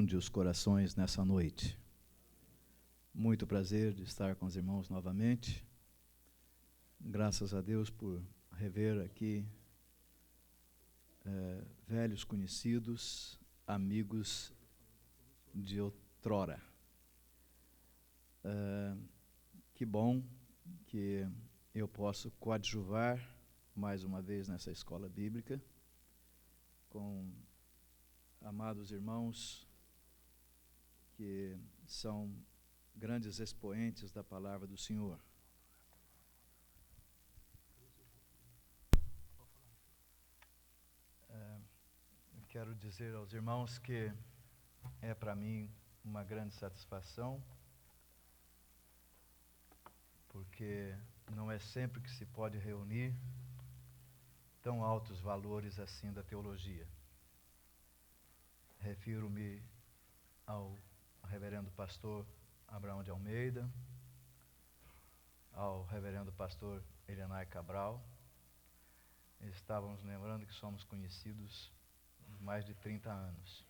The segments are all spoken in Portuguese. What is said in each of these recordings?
inunde os corações nessa noite. Muito prazer de estar com os irmãos novamente. Graças a Deus por rever aqui velhos conhecidos, amigos de outrora. Que bom que eu posso coadjuvar mais uma vez nessa escola bíblica com amados irmãos que são grandes expoentes da palavra do Senhor. Eu quero dizer aos irmãos que é para mim uma grande satisfação, porque não é sempre que se pode reunir tão altos valores assim da teologia. Refiro-me ao reverendo pastor Abraão de Almeida, ao reverendo pastor Elianai Cabral. Estávamos lembrando que somos conhecidos há mais de 30 anos.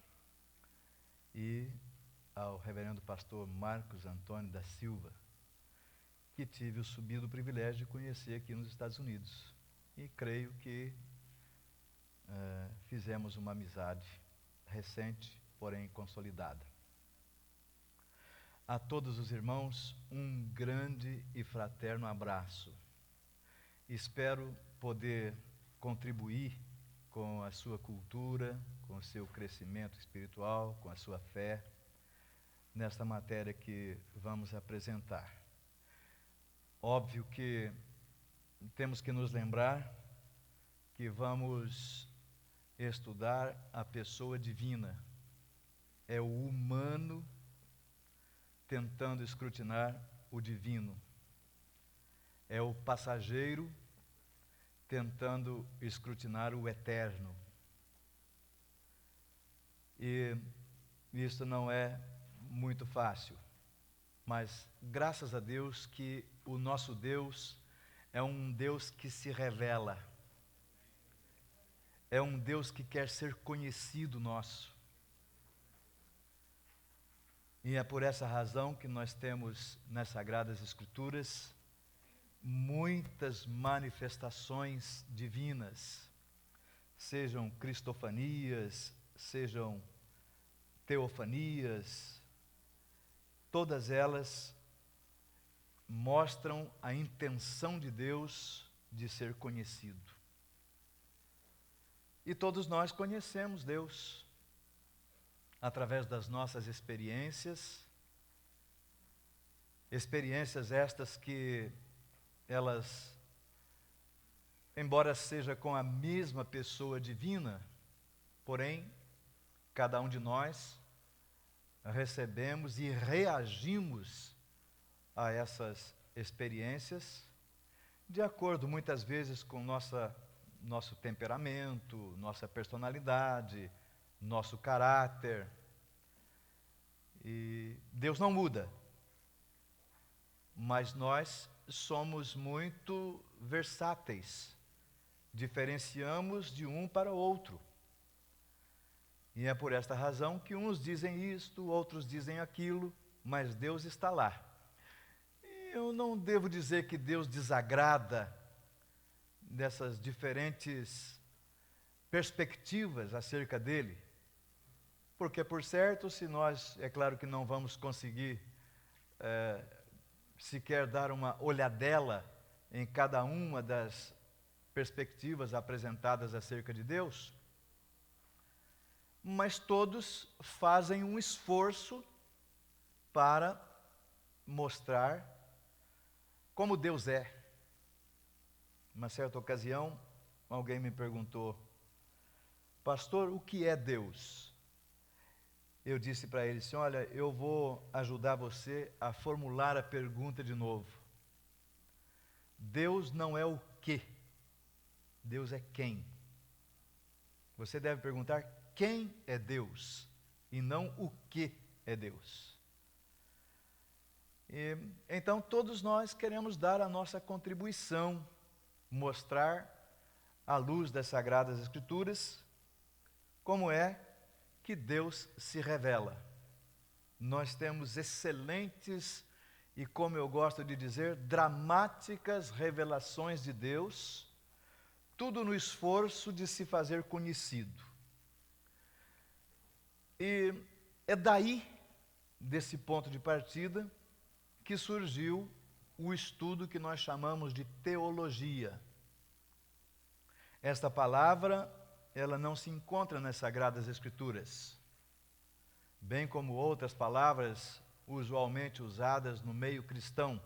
E ao reverendo pastor Marcos Antônio da Silva, que tive o subido privilégio de conhecer aqui nos Estados Unidos. E creio que fizemos uma amizade recente, porém consolidada. A todos os irmãos, um grande e fraterno abraço. Espero poder contribuir com a sua cultura, com o seu crescimento espiritual, com a sua fé, nesta matéria que vamos apresentar. Óbvio que temos que nos lembrar que vamos estudar a pessoa divina. É o humano tentando escrutinar o divino. É o passageiro tentando escrutinar o eterno. E isso não é muito fácil, mas graças a Deus que o nosso Deus é um Deus que se revela. É um Deus que quer ser conhecido nosso. E é por essa razão que nós temos nas Sagradas Escrituras muitas manifestações divinas, sejam cristofanias, sejam teofanias, todas elas mostram a intenção de Deus de ser conhecido. E todos nós conhecemos Deus através das nossas experiências estas que elas, embora seja com a mesma pessoa divina, porém, cada um de nós recebemos e reagimos a essas experiências de acordo, muitas vezes, com nosso temperamento, nossa personalidade, nosso caráter. E Deus não muda, mas nós somos muito versáteis, diferenciamos de um para o outro. E é por esta razão que uns dizem isto, outros dizem aquilo, mas Deus está lá. E eu não devo dizer que Deus desagrada dessas diferentes perspectivas acerca dele, porque, por certo, se nós, é claro que não vamos conseguir sequer dar uma olhadela em cada uma das perspectivas apresentadas acerca de Deus, mas todos fazem um esforço para mostrar como Deus é. Uma certa ocasião, alguém me perguntou: pastor, o que é Deus? Eu disse para ele assim: olha, eu vou ajudar você a formular a pergunta de novo. Deus não é o quê? Deus é quem? Você deve perguntar quem é Deus e não o que é Deus. E, então, todos nós queremos dar a nossa contribuição, mostrar, à luz das Sagradas Escrituras, como é que Deus se revela. Nós temos excelentes e, como eu gosto de dizer, dramáticas revelações de Deus, tudo no esforço de se fazer conhecido. E é daí, desse ponto de partida, que surgiu o estudo que nós chamamos de teologia. Esta palavra, ela não se encontra nas Sagradas Escrituras, bem como outras palavras usualmente usadas no meio cristão,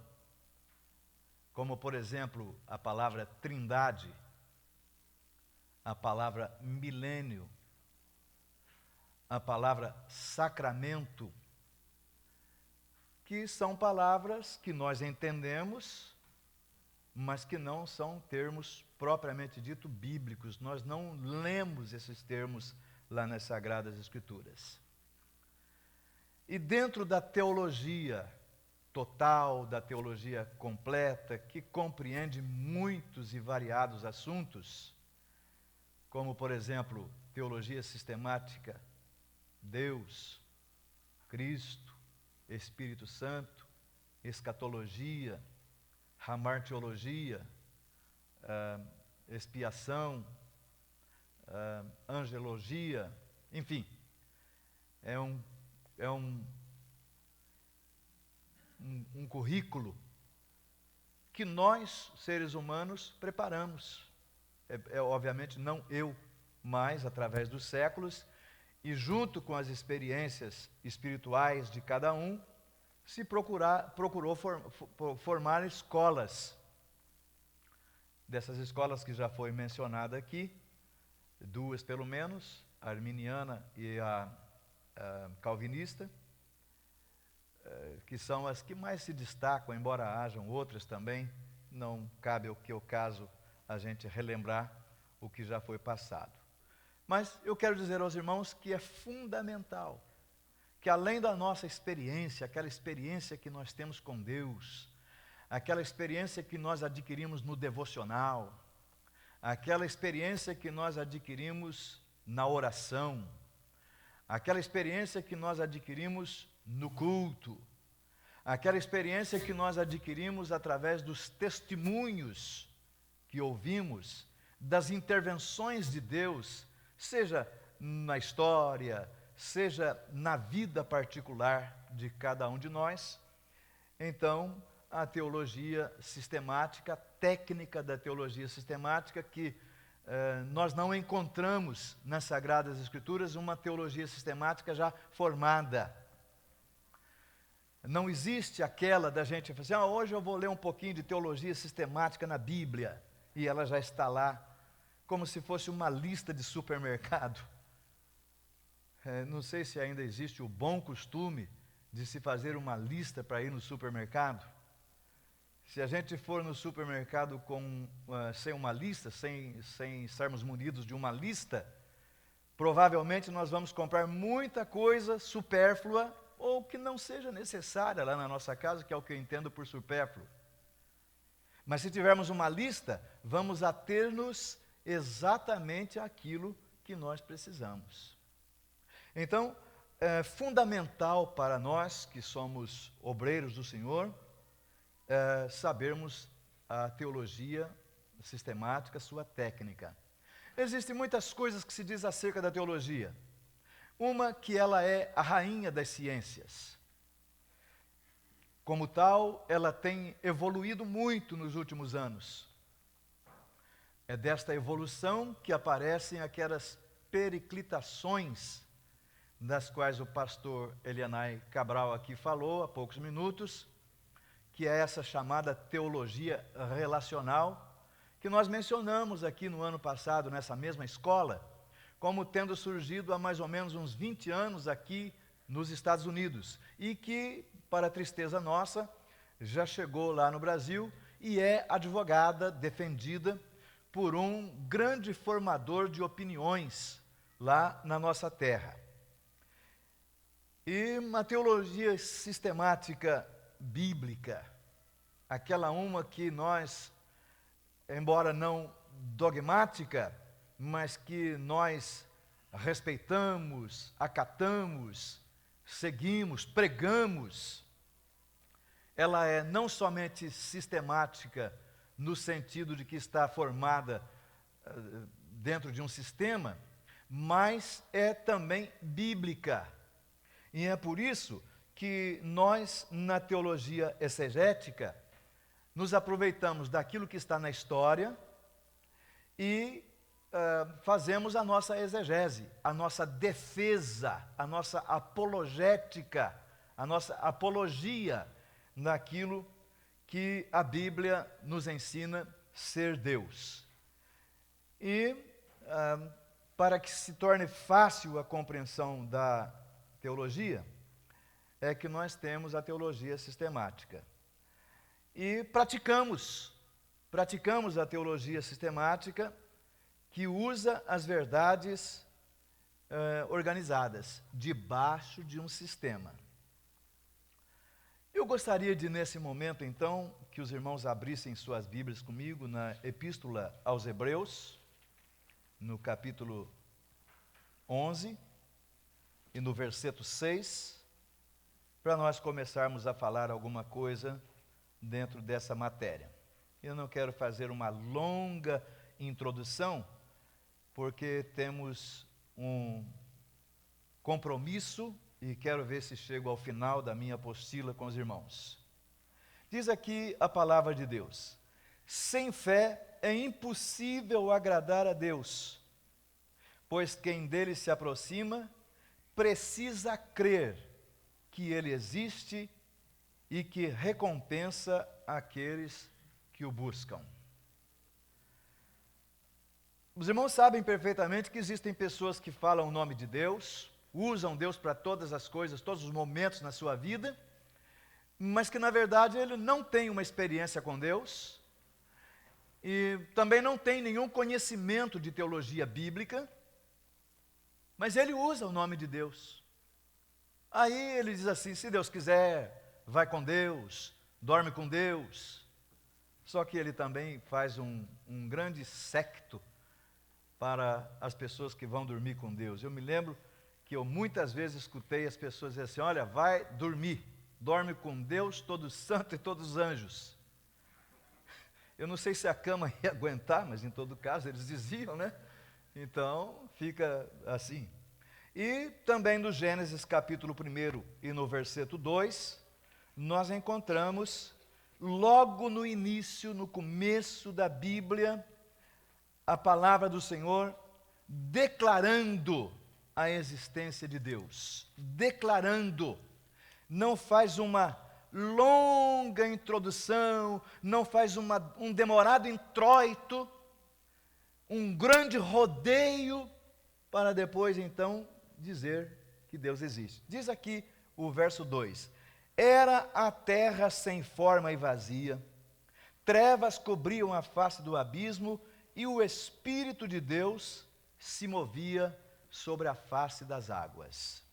como, por exemplo, a palavra trindade, a palavra milênio, a palavra sacramento, que são palavras que nós entendemos, mas que não são termos propriamente dito bíblicos. Nós não lemos esses termos lá nas Sagradas Escrituras. E dentro da teologia total, da teologia completa, que compreende muitos e variados assuntos, como, por exemplo, teologia sistemática, Deus, Cristo, Espírito Santo, escatologia, hamartiologia, expiação, angelologia, enfim, é um currículo que nós, seres humanos, preparamos. Obviamente não eu, mas através dos séculos, e junto com as experiências espirituais de cada um, se procurou formar escolas. Dessas escolas que já foi mencionada aqui, duas pelo menos, a arminiana e a calvinista, que são as que mais se destacam, embora hajam outras também, não cabe ao que o caso a gente relembrar o que já foi passado. Mas eu quero dizer aos irmãos que é fundamental que, além da nossa experiência, aquela experiência que nós temos com Deus, aquela experiência que nós adquirimos no devocional, aquela experiência que nós adquirimos na oração, aquela experiência que nós adquirimos no culto, aquela experiência que nós adquirimos através dos testemunhos que ouvimos, das intervenções de Deus, seja na história, seja na vida particular de cada um de nós. Então, a teologia sistemática, a técnica da teologia sistemática, que nós não encontramos nas Sagradas Escrituras uma teologia sistemática já formada. Não existe aquela da gente falar assim, hoje eu vou ler um pouquinho de teologia sistemática na Bíblia, e ela já está lá, como se fosse uma lista de supermercado. Não sei se ainda existe o bom costume de se fazer uma lista para ir no supermercado. Se a gente for no supermercado sem uma lista, sem estarmos munidos de uma lista, provavelmente nós vamos comprar muita coisa supérflua ou que não seja necessária lá na nossa casa, que é o que eu entendo por supérfluo. Mas se tivermos uma lista, vamos ater-nos exatamente aquilo que nós precisamos. Então, é fundamental para nós que somos obreiros do Senhor, sabermos a teologia sistemática, sua técnica. Existem muitas coisas que se diz acerca da teologia. Uma, que ela é a rainha das ciências. Como tal, ela tem evoluído muito nos últimos anos. É desta evolução que aparecem aquelas periclitações das quais o pastor Elianai Cabral aqui falou há poucos minutos, que é essa chamada teologia relacional, que nós mencionamos aqui no ano passado, nessa mesma escola, como tendo surgido há mais ou menos uns 20 anos aqui nos Estados Unidos, e que, para tristeza nossa, já chegou lá no Brasil e é advogada, defendida por um grande formador de opiniões lá na nossa terra. E uma teologia sistemática bíblica, aquela uma que nós, embora não dogmática, mas que nós respeitamos, acatamos, seguimos, pregamos, ela é não somente sistemática, no sentido de que está formada dentro de um sistema, mas é também bíblica. E é por isso que nós, na teologia exegética, nos aproveitamos daquilo que está na história e fazemos a nossa exegese, a nossa defesa, a nossa apologética, a nossa apologia naquilo que a Bíblia nos ensina ser Deus. E para que se torne fácil a compreensão da teologia, é que nós temos a teologia sistemática. E praticamos a teologia sistemática, que usa as verdades organizadas, debaixo de um sistema. Eu gostaria de, nesse momento, então, que os irmãos abrissem suas Bíblias comigo na Epístola aos Hebreus, no capítulo 11 e no versículo 6, para nós começarmos a falar alguma coisa dentro dessa matéria. Eu não quero fazer uma longa introdução, porque temos um compromisso e quero ver se chego ao final da minha apostila com os irmãos. Diz aqui a palavra de Deus: sem fé é impossível agradar a Deus, pois quem dele se aproxima precisa crer que ele existe e que recompensa aqueles que o buscam. Os irmãos sabem perfeitamente que existem pessoas que falam o nome de Deus, usam Deus para todas as coisas, todos os momentos na sua vida, mas que na verdade ele não tem uma experiência com Deus e também não tem nenhum conhecimento de teologia bíblica, mas ele usa o nome de Deus. Aí ele diz assim: se Deus quiser, vai com Deus, dorme com Deus. Só que ele também faz um grande séquito para as pessoas que vão dormir com Deus. Eu me lembro que eu muitas vezes escutei as pessoas dizer assim: olha, vai dormir, dorme com Deus, todo santo e todos os anjos. Eu não sei se a cama ia aguentar, mas em todo caso eles diziam, né? Então fica assim. E também no Gênesis capítulo 1 e no versículo 2, nós encontramos logo no início, no começo da Bíblia, a palavra do Senhor declarando a existência de Deus. Declarando. Não faz uma longa introdução, não faz um demorado introito, um grande rodeio, para depois então dizer que Deus existe. Diz aqui o verso 2: era a terra sem forma e vazia, trevas cobriam a face do abismo, e o Espírito de Deus se movia sobre a face das águas.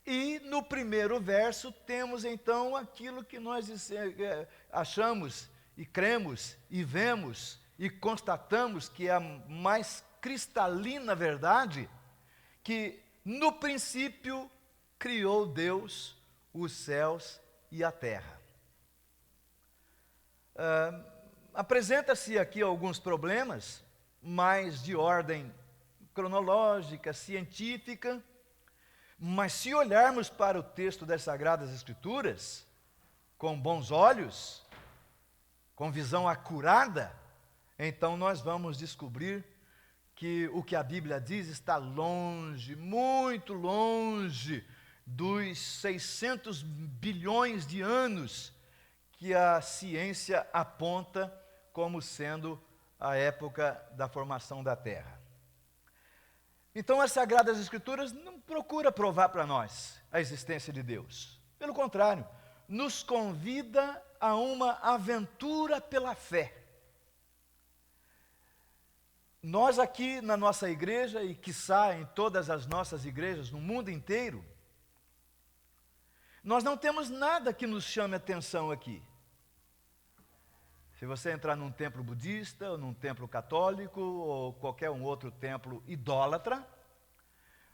E no primeiro verso temos então aquilo que nós achamos e cremos e vemos e constatamos que é a mais cristalina verdade, que no princípio criou Deus os céus e a terra. Apresenta-se aqui alguns problemas, mais de ordem cronológica, científica, mas se olharmos para o texto das Sagradas Escrituras, com bons olhos, com visão acurada, então nós vamos descobrir que o que a Bíblia diz está longe, muito longe, dos 600 bilhões de anos que a ciência aponta como sendo a época da formação da Terra. Então as Sagradas Escrituras não procuram provar para nós a existência de Deus. Pelo contrário, nos convida a uma aventura pela fé. Nós aqui na nossa igreja, e quiçá em todas as nossas igrejas no mundo inteiro, nós não temos nada que nos chame atenção aqui. Se você entrar num templo budista, ou num templo católico, ou qualquer um outro templo idólatra,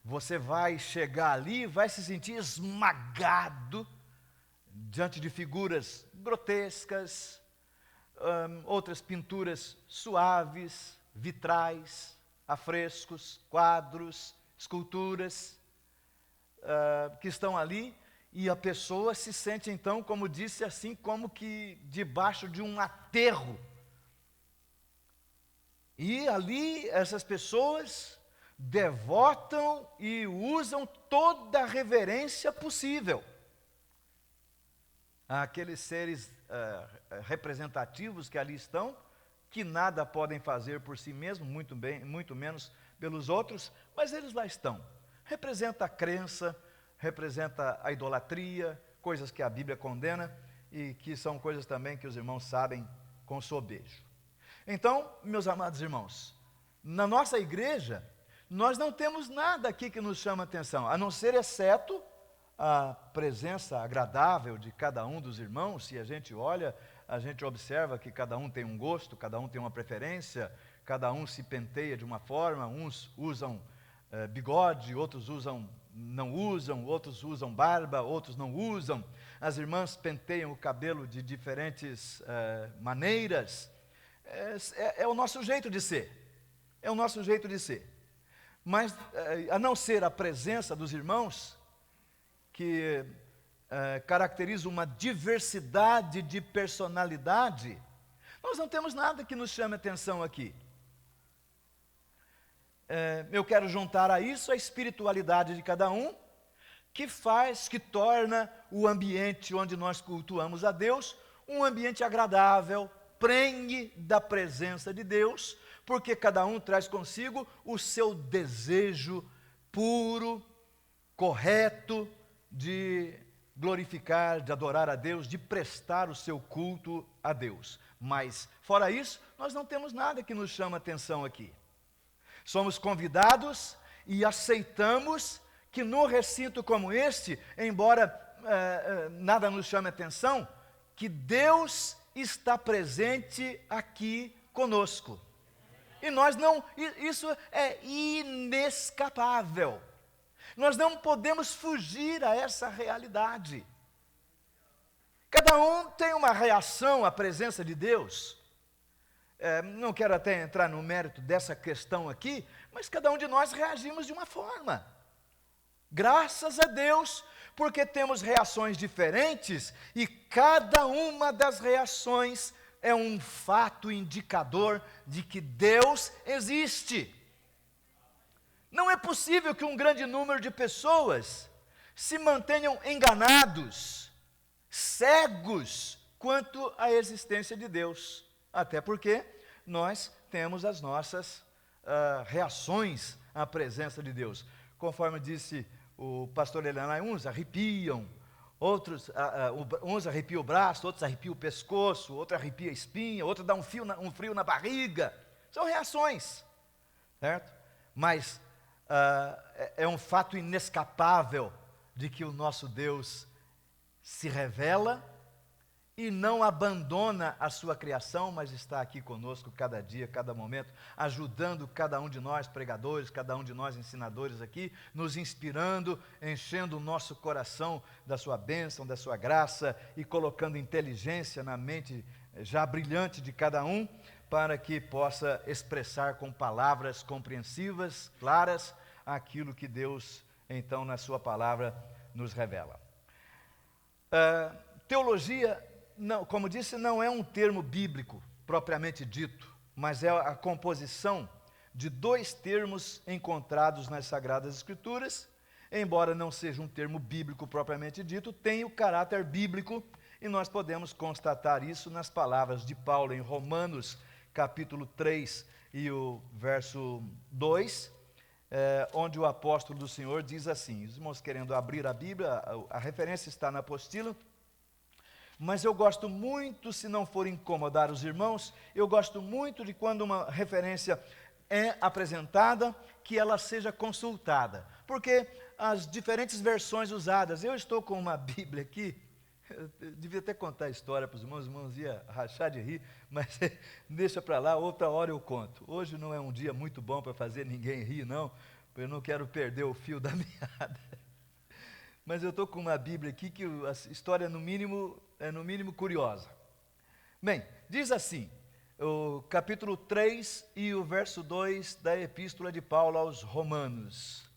Você vai chegar ali e vai se sentir esmagado diante de figuras grotescas, outras pinturas suaves, vitrais, afrescos, quadros, esculturas que estão ali, e a pessoa se sente então, como disse, assim como que debaixo de um aterro. E ali essas pessoas devotam e usam toda a reverência possível àqueles seres representativos que ali estão, que nada podem fazer por si mesmos, muito menos pelos outros, mas eles lá estão. Representa a crença, representa a idolatria, coisas que a Bíblia condena e que são coisas também que os irmãos sabem com sobejo. Então, meus amados irmãos, na nossa igreja, nós não temos nada aqui que nos chama atenção, a não ser exceto a presença agradável de cada um dos irmãos. Se a gente olha, a gente observa que cada um tem um gosto, cada um tem uma preferência, cada um se penteia de uma forma, uns usam bigode, outros não usam, outros usam barba, outros não usam. As irmãs penteiam o cabelo de diferentes maneiras. É o nosso jeito de ser, é o nosso jeito de ser. Mas, a não ser a presença dos irmãos, que caracteriza uma diversidade de personalidade, nós não temos nada que nos chame atenção aqui. Eu quero juntar a isso a espiritualidade de cada um, que torna o ambiente onde nós cultuamos a Deus um ambiente agradável, prenhe da presença de Deus, porque cada um traz consigo o seu desejo puro, correto, de glorificar, de adorar a Deus, de prestar o seu culto a Deus. Mas, fora isso, nós não temos nada que nos chama atenção aqui. Somos convidados e aceitamos que num recinto como este, embora nada nos chame atenção, que Deus está presente aqui conosco. E isso é inescapável. Nós não podemos fugir a essa realidade. Cada um tem uma reação à presença de Deus. Não quero até entrar no mérito dessa questão aqui, mas cada um de nós reagimos de uma forma. Graças a Deus, porque temos reações diferentes e cada uma das reações é um fato indicador de que Deus existe. Não é possível que um grande número de pessoas se mantenham enganados, cegos quanto à existência de Deus. Até porque nós temos as nossas reações à presença de Deus. Conforme disse o pastor Elenay, uns arrepiam, uns arrepiam o braço, outros arrepiam o pescoço, outro arrepia a espinha, outro dá um frio na barriga. São reações, certo? Mas é um fato inescapável de que o nosso Deus se revela e não abandona a sua criação, mas está aqui conosco cada dia, cada momento, ajudando cada um de nós pregadores, cada um de nós ensinadores aqui, nos inspirando, enchendo o nosso coração da sua bênção, da sua graça e colocando inteligência na mente já brilhante de cada um, para que possa expressar com palavras compreensivas, claras, aquilo que Deus, então, na sua palavra, nos revela. Teologia, não, como disse, não é um termo bíblico, propriamente dito, mas é a composição de dois termos encontrados nas Sagradas Escrituras, embora não seja um termo bíblico propriamente dito, tem o caráter bíblico, e nós podemos constatar isso nas palavras de Paulo em Romanos, capítulo 3 e o verso 2, onde o apóstolo do Senhor diz assim, os irmãos querendo abrir a Bíblia, a referência está na apostila, mas eu gosto muito, se não for incomodar os irmãos, eu gosto muito de quando uma referência é apresentada, que ela seja consultada, porque as diferentes versões usadas, eu estou com uma Bíblia aqui, eu devia até contar a história para os irmãos iam rachar de rir, mas deixa para lá, outra hora eu conto. Hoje não é um dia muito bom para fazer ninguém rir, não, eu não quero perder o fio da meada. Mas eu estou com uma Bíblia aqui que a história, no mínimo curiosa. Bem, diz assim, o capítulo 3 e o verso 2 da Epístola de Paulo aos Romanos.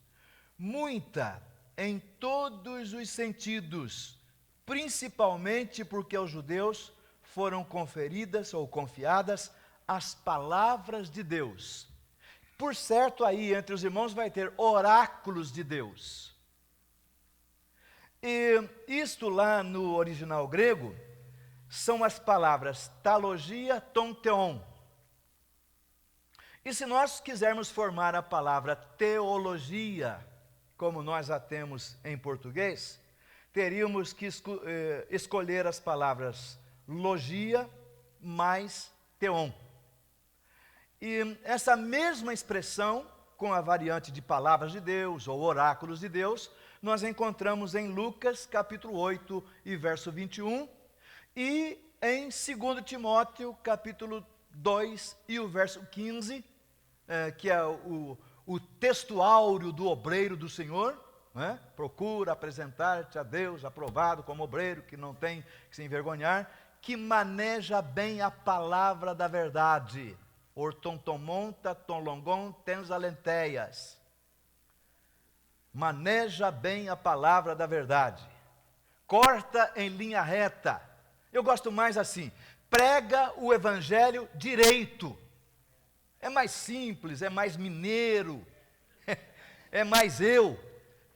Muita, em todos os sentidos, principalmente porque aos judeus foram conferidas ou confiadas as palavras de Deus. Por certo, aí entre os irmãos vai ter oráculos de Deus. E isto lá no original grego são as palavras talogia, tonteon. E se nós quisermos formar a palavra teologia, como nós a temos em português, teríamos que escolher as palavras logia mais teon. E essa mesma expressão, com a variante de palavras de Deus ou oráculos de Deus, nós encontramos em Lucas capítulo 8 e verso 21, e em 2 Timóteo capítulo 2 e o verso 15, que é o texto áureo do obreiro do Senhor, né? Procura apresentar-te a Deus aprovado como obreiro, que não tem que se envergonhar, que maneja bem a palavra da verdade. Ortontomonta, tonlongon, tensalenteias. Maneja bem a palavra da verdade. Corta em linha reta. Eu gosto mais assim, prega o evangelho direito. É mais simples, é mais mineiro, é mais eu.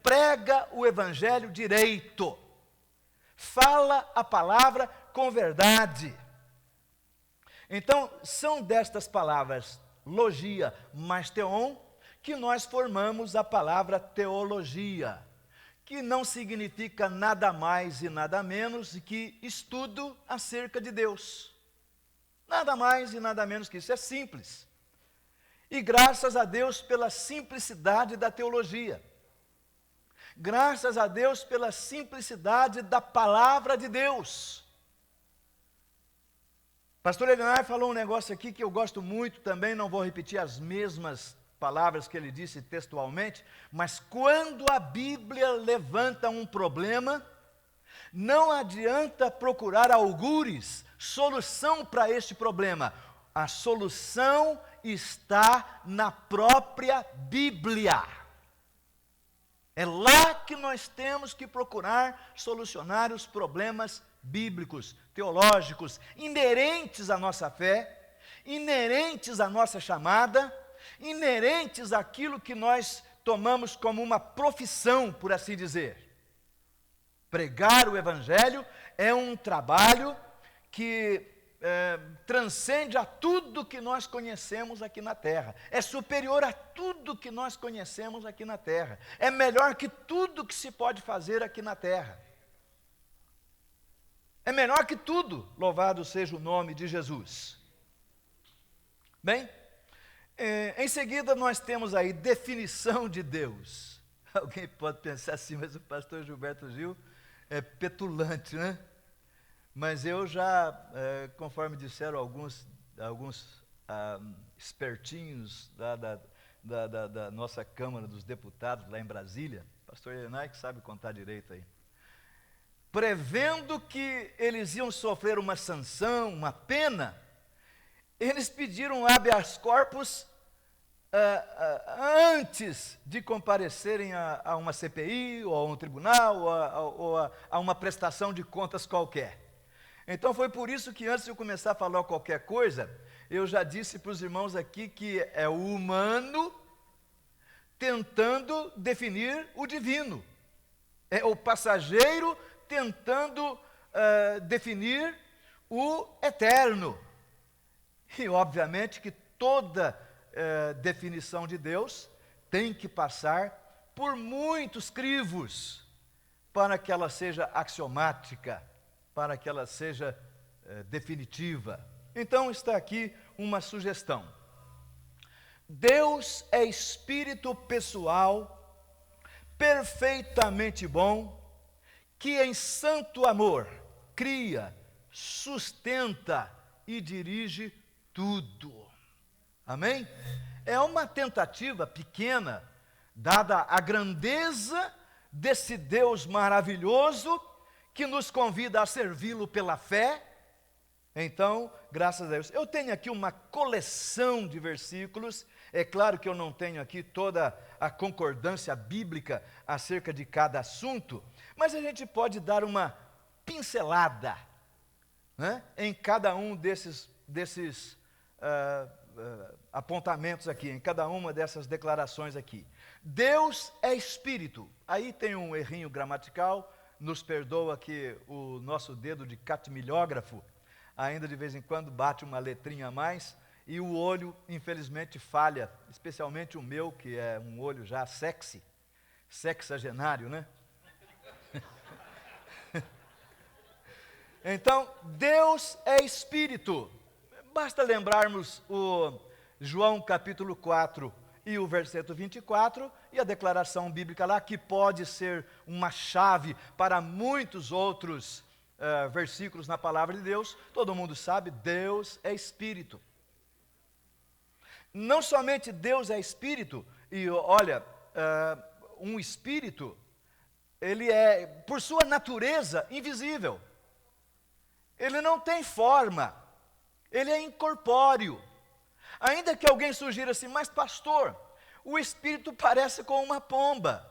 Prega o evangelho direito. Fala a palavra com verdade. Então, são destas palavras logia mais teon que nós formamos a palavra teologia, que não significa nada mais e nada menos que estudo acerca de Deus. Nada mais e nada menos que isso, é simples. E graças a Deus pela simplicidade da teologia. Graças a Deus pela simplicidade da palavra de Deus. Pastor Elinar falou um negócio aqui que eu gosto muito também, não vou repetir as mesmas palavras que ele disse textualmente, mas quando a Bíblia levanta um problema, não adianta procurar algures, solução para este problema. A solução está na própria Bíblia. É lá que nós temos que procurar solucionar os problemas bíblicos, teológicos, inerentes à nossa fé, inerentes à nossa chamada, inerentes àquilo que nós tomamos como uma profissão, por assim dizer. Pregar o Evangelho é um trabalho que transcende a tudo que nós conhecemos aqui na terra, é superior a tudo que nós conhecemos aqui na terra, é melhor que tudo que se pode fazer aqui na terra, é melhor que tudo, louvado seja o nome de Jesus. Bem, em seguida nós temos aí definição de Deus. Alguém pode pensar assim, mas o pastor Gilberto Gil é petulante, né? Mas eu já, conforme disseram alguns espertinhos da nossa Câmara dos Deputados lá em Brasília, pastor Elinar que sabe contar direito aí, prevendo que eles iam sofrer uma sanção, uma pena, eles pediram habeas corpus antes de comparecerem a uma CPI, ou a um tribunal, ou a uma prestação de contas qualquer. Então foi por isso que antes de eu começar a falar qualquer coisa, eu já disse para os irmãos aqui que é o humano tentando definir o divino. É o passageiro tentando definir o eterno. E obviamente que toda definição de Deus tem que passar por muitos crivos para que ela seja axiomática, para que ela seja definitiva. Então está aqui uma sugestão. Deus é espírito pessoal, perfeitamente bom, que em santo amor cria, sustenta e dirige tudo. Amém? É uma tentativa pequena dada a grandeza desse Deus maravilhoso que nos convida a servi-lo pela fé, então, graças a Deus. Eu tenho aqui uma coleção de versículos. É claro que eu não tenho aqui toda a concordância bíblica acerca de cada assunto, mas a gente pode dar uma pincelada, né, em cada um desses apontamentos aqui, em cada uma dessas declarações aqui. Deus é espírito. Aí tem um errinho gramatical, nos perdoa que o nosso dedo de catimilógrafo ainda de vez em quando bate uma letrinha a mais, e o olho, infelizmente, falha, especialmente o meu, que é um olho já sexagenário, né? Então, Deus é espírito. Basta lembrarmos o João capítulo 4 e o versículo 24, e a declaração bíblica lá, que pode ser uma chave para muitos outros versículos na palavra de Deus. Todo mundo sabe, Deus é espírito. Não somente Deus é espírito, e olha, um espírito, ele é, por sua natureza, invisível. Ele não tem forma, ele é incorpóreo. Ainda que alguém sugira assim, mas pastor, o espírito parece com uma pomba.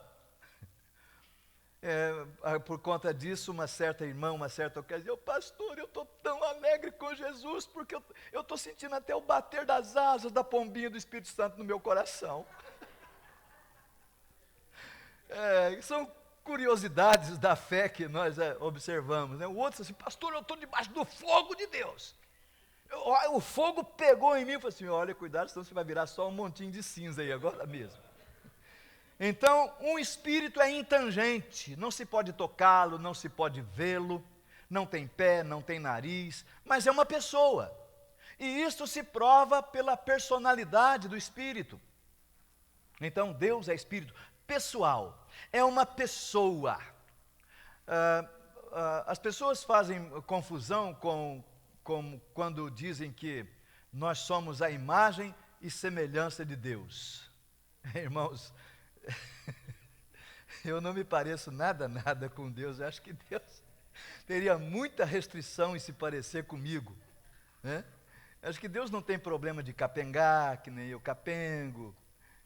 Por conta disso, uma certa irmã, uma certa ocasião, pastor, eu estou tão alegre com Jesus, porque eu estou sentindo até o bater das asas da pombinha do Espírito Santo no meu coração. São curiosidades da fé que nós observamos, né? O outro disse assim, pastor, eu estou debaixo do fogo de Deus. O fogo pegou em mim e falou assim, olha, cuidado, senão você vai virar só um montinho de cinza aí agora mesmo. Então, um espírito é intangente, não se pode tocá-lo, não se pode vê-lo, não tem pé, não tem nariz, mas é uma pessoa. E isto se prova pela personalidade do espírito. Então, Deus é espírito pessoal, é uma pessoa. As pessoas fazem confusão com quando dizem que nós somos a imagem e semelhança de Deus. Irmãos, eu não me pareço nada com Deus. Eu acho que Deus teria muita restrição em se parecer comigo, né? Acho que Deus não tem problema de capengar, que nem eu capengo.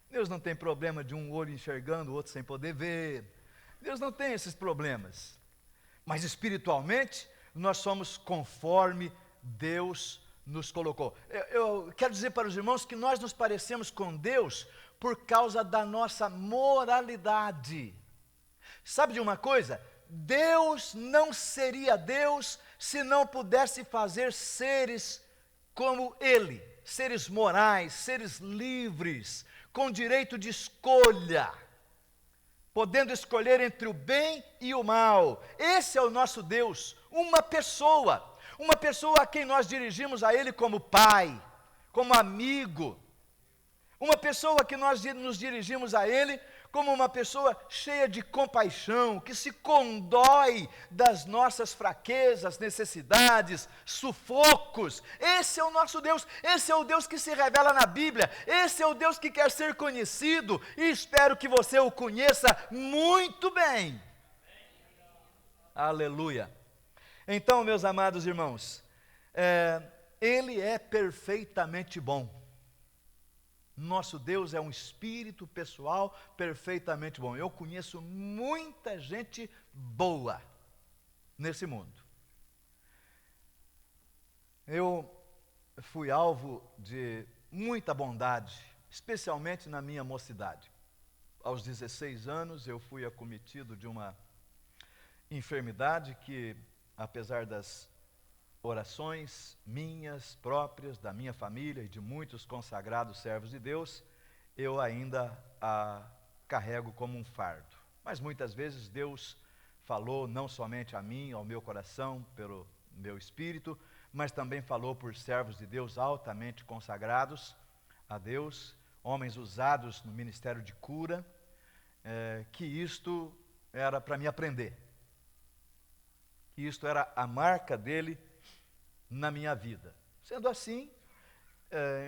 Deus não tem problema de um olho enxergando, o outro sem poder ver. Deus não tem esses problemas. Mas espiritualmente, nós somos conforme Deus nos colocou. Eu quero dizer para os irmãos que nós nos parecemos com Deus por causa da nossa moralidade. Sabe de uma coisa? Deus não seria Deus se não pudesse fazer seres como Ele, seres morais, seres livres, com direito de escolha, podendo escolher entre o bem e o mal. Esse é o nosso Deus, uma pessoa a quem nós dirigimos a Ele como Pai, como amigo, uma pessoa que nós nos dirigimos a Ele como uma pessoa cheia de compaixão, que se condói das nossas fraquezas, necessidades, sufocos. Esse é o nosso Deus, esse é o Deus que se revela na Bíblia, esse é o Deus que quer ser conhecido, e espero que você o conheça muito bem. Aleluia. Então, meus amados irmãos, Ele é perfeitamente bom. Nosso Deus é um espírito pessoal perfeitamente bom. Eu conheço muita gente boa nesse mundo. Eu fui alvo de muita bondade, especialmente na minha mocidade. Aos 16 anos eu fui acometido de uma enfermidade que, apesar das orações minhas próprias, da minha família e de muitos consagrados servos de Deus, eu ainda a carrego como um fardo. Mas muitas vezes Deus falou não somente a mim, ao meu coração, pelo meu espírito, mas também falou por servos de Deus altamente consagrados a Deus, homens usados no ministério de cura, que isto era para me aprender. Que isto era a marca dele na minha vida. Sendo assim,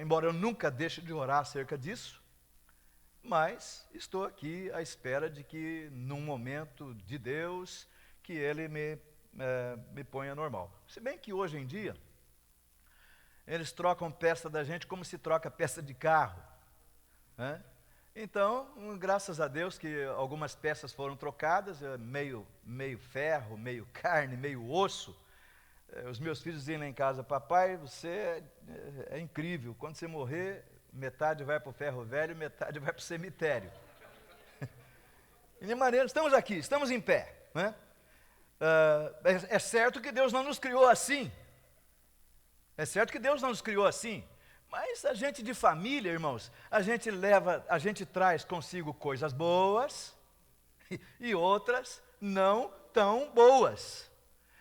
embora eu nunca deixe de orar acerca disso, mas estou aqui à espera de que, num momento de Deus, que Ele me ponha normal. Se bem que hoje em dia, eles trocam peça da gente como se troca peça de carro, né? Então, graças a Deus que algumas peças foram trocadas, meio ferro, meio carne, meio osso. Os meus filhos diziam lá em casa: papai, você é incrível, quando você morrer, metade vai para o ferro velho, metade vai para o cemitério. De maneira, estamos aqui, estamos em pé, né? É certo que Deus não nos criou assim. É certo que Deus não nos criou assim. Mas a gente de família, irmãos, a gente traz consigo coisas boas e outras não tão boas.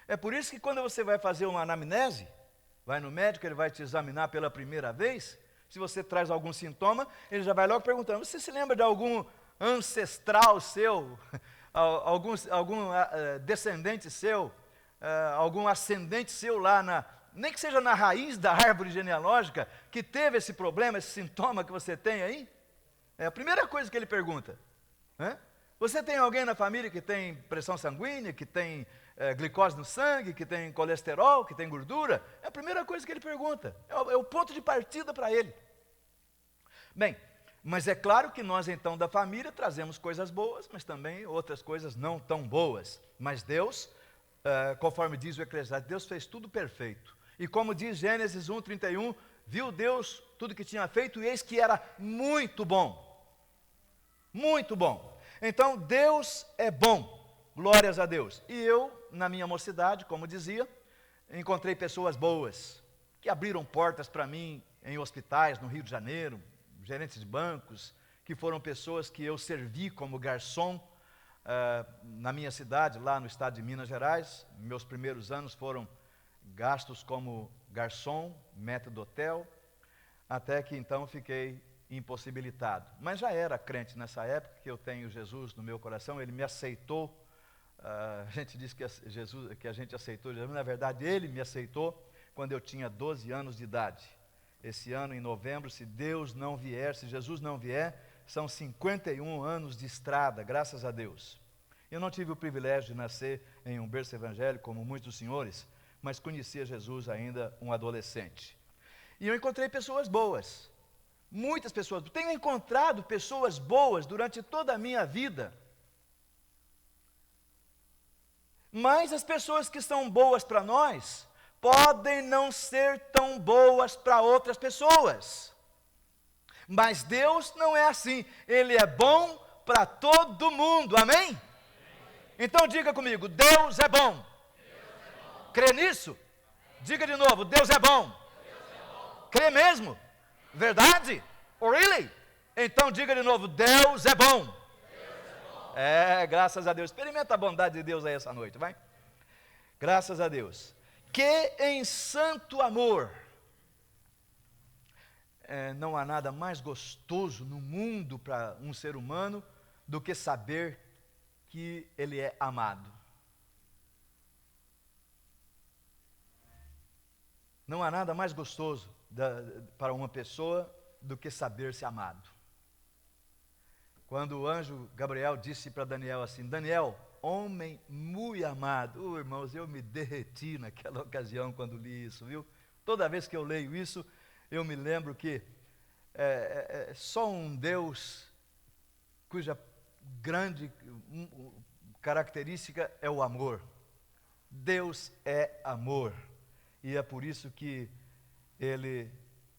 É por isso que quando você vai fazer uma anamnese, vai no médico, ele vai te examinar pela primeira vez, se você traz algum sintoma, ele já vai logo perguntando: você se lembra de algum ancestral seu, algum descendente seu, algum ascendente seu lá nem que seja na raiz da árvore genealógica, que teve esse problema, esse sintoma que você tem aí? É a primeira coisa que ele pergunta, né? Você tem alguém na família que tem pressão sanguínea, que tem glicose no sangue, que tem colesterol, que tem gordura? É a primeira coisa que ele pergunta, é o ponto de partida para ele. Bem, mas é claro que nós então da família trazemos coisas boas, mas também outras coisas não tão boas. Mas Deus, conforme diz o Eclesiastes, Deus fez tudo perfeito. E como diz Gênesis 1:31, viu Deus tudo que tinha feito e eis que era muito bom. Muito bom. Então Deus é bom, glórias a Deus. E eu, na minha mocidade, como dizia, encontrei pessoas boas, que abriram portas para mim em hospitais no Rio de Janeiro, gerentes de bancos, que foram pessoas que eu servi como garçom na minha cidade, lá no estado de Minas Gerais. Meus primeiros anos foram gastos como garçom, maître d'hôtel, até que então fiquei impossibilitado. Mas já era crente nessa época, que eu tenho Jesus no meu coração, ele me aceitou. A gente diz que a gente aceitou Jesus, na verdade ele me aceitou quando eu tinha 12 anos de idade. Esse ano, em novembro, se Deus não vier, se Jesus não vier, são 51 anos de estrada, graças a Deus. Eu não tive o privilégio de nascer em um berço evangélico, como muitos dos senhores, mas conhecia Jesus ainda um adolescente. E eu encontrei pessoas boas, muitas pessoas. Tenho encontrado pessoas boas durante toda a minha vida. Mas as pessoas que são boas para nós, podem não ser tão boas para outras pessoas. Mas Deus não é assim, Ele é bom para todo mundo, amém? Então diga comigo: Deus é bom. Crê nisso? Diga de novo: Deus é bom. Crê mesmo? Verdade? Oh, really? Então diga de novo: Deus é bom. Graças a Deus. Experimenta a bondade de Deus aí essa noite, vai? Graças a Deus. Que em santo amor, não há nada mais gostoso no mundo para um ser humano do que saber que ele é amado. Não há nada mais gostoso para uma pessoa do que saber-se amado. Quando o anjo Gabriel disse para Daniel assim: Daniel, homem muito amado. Irmãos, eu me derreti naquela ocasião quando li isso, viu? Toda vez que eu leio isso, eu me lembro que só um Deus cuja grande característica é o amor. Deus é amor. E é por isso que Ele,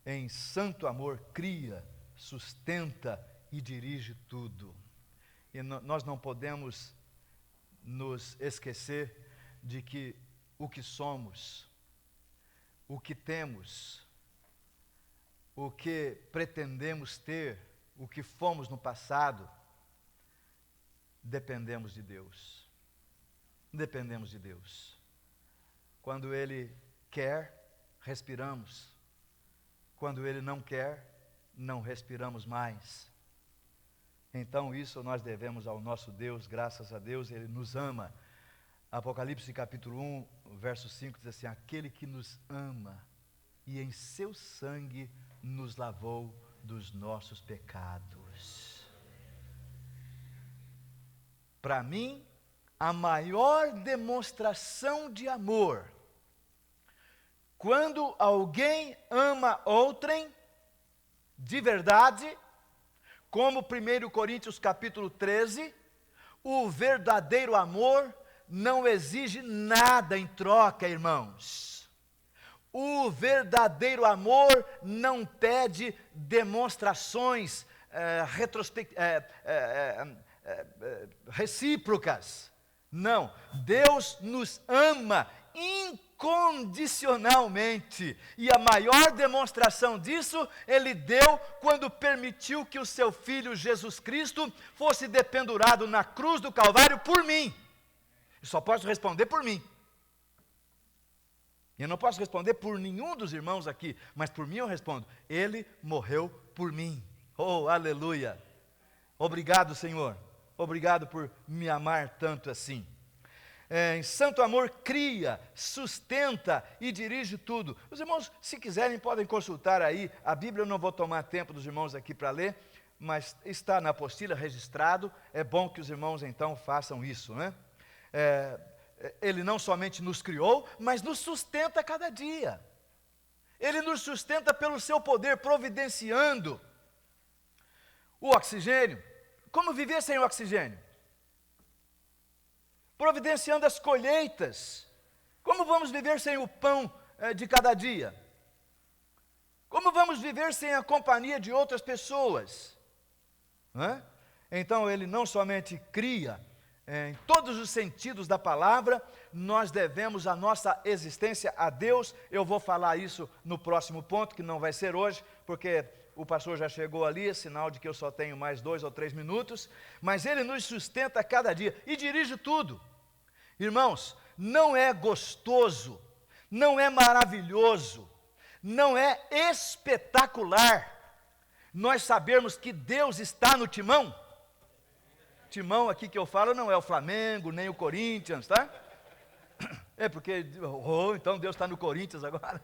em santo amor, cria, sustenta e dirige tudo. E nós não podemos nos esquecer de que o que somos, o que temos, o que pretendemos ter, o que fomos no passado, dependemos de Deus. Dependemos de Deus. Quando Ele quer, respiramos. Quando Ele não quer, não respiramos mais. Então isso nós devemos ao nosso Deus, graças a Deus, Ele nos ama. Apocalipse capítulo 1, verso 5 diz assim: aquele que nos ama e em seu sangue nos lavou dos nossos pecados. para mim, a maior demonstração de amor, quando alguém ama outrem de verdade, como 1 Coríntios capítulo 13, o verdadeiro amor não exige nada em troca, irmãos. O verdadeiro amor não pede demonstrações recíprocas. Não, Deus nos ama incondicionalmente, e a maior demonstração disso Ele deu quando permitiu que o seu Filho Jesus Cristo fosse dependurado na cruz do Calvário por mim. Eu só posso responder por mim. Eu não posso responder por nenhum dos irmãos aqui, mas por mim eu respondo. Ele morreu por mim. Oh, aleluia! Obrigado, Senhor. Obrigado por me amar tanto assim. Em santo amor cria, sustenta e dirige tudo. Os irmãos, se quiserem, podem consultar aí. A Bíblia eu não vou tomar tempo dos irmãos aqui para ler, mas está na apostila registrado. É bom que os irmãos então façam isso, né? Ele não somente nos criou, mas nos sustenta a cada dia. Ele nos sustenta pelo seu poder, providenciando o oxigênio. Como viver sem oxigênio? Providenciando as colheitas. Como vamos viver sem o pão de cada dia? Como vamos viver sem a companhia de outras pessoas? Então ele não somente cria, em todos os sentidos da palavra, nós devemos a nossa existência a Deus. Eu vou falar isso no próximo ponto, que não vai ser hoje, porque o pastor já chegou ali, é sinal de que eu só tenho mais 2 ou 3 minutos, mas Ele nos sustenta a cada dia e dirige tudo. Irmãos, não é gostoso, não é maravilhoso, não é espetacular nós sabermos que Deus está no timão? Timão aqui que eu falo não é o Flamengo, nem o Corinthians, tá? É porque, então Deus está no Corinthians agora.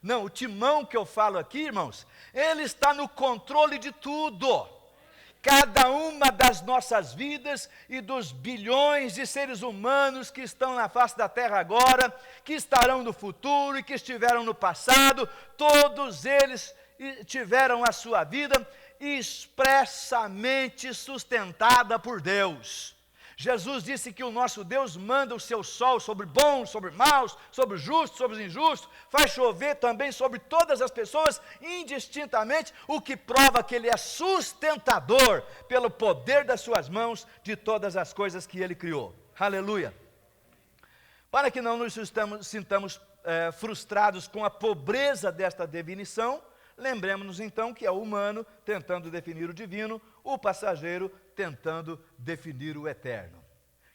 Não, o timão que eu falo aqui, irmãos, Ele está no controle de tudo. Cada uma das nossas vidas e dos bilhões de seres humanos que estão na face da terra agora, que estarão no futuro e que estiveram no passado, todos eles tiveram a sua vida expressamente sustentada por Deus. Jesus disse que o nosso Deus manda o seu sol sobre bons, sobre maus, sobre justos, sobre os injustos, faz chover também sobre todas as pessoas, indistintamente, o que prova que Ele é sustentador, pelo poder das suas mãos, de todas as coisas que Ele criou. Aleluia! Para que não nos sintamos frustrados com a pobreza desta definição, lembremos-nos então que é o humano tentando definir o divino, o passageiro tentando definir o eterno.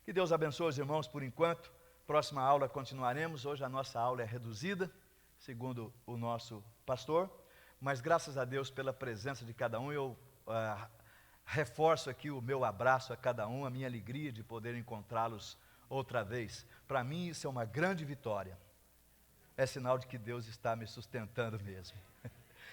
Que Deus abençoe os irmãos por enquanto. Próxima aula continuaremos. Hoje a nossa aula é reduzida, segundo o nosso pastor, mas graças a Deus pela presença de cada um. Eu reforço aqui o meu abraço a cada um, a minha alegria de poder encontrá-los outra vez. Para mim isso é uma grande vitória. É sinal de que Deus está me sustentando mesmo.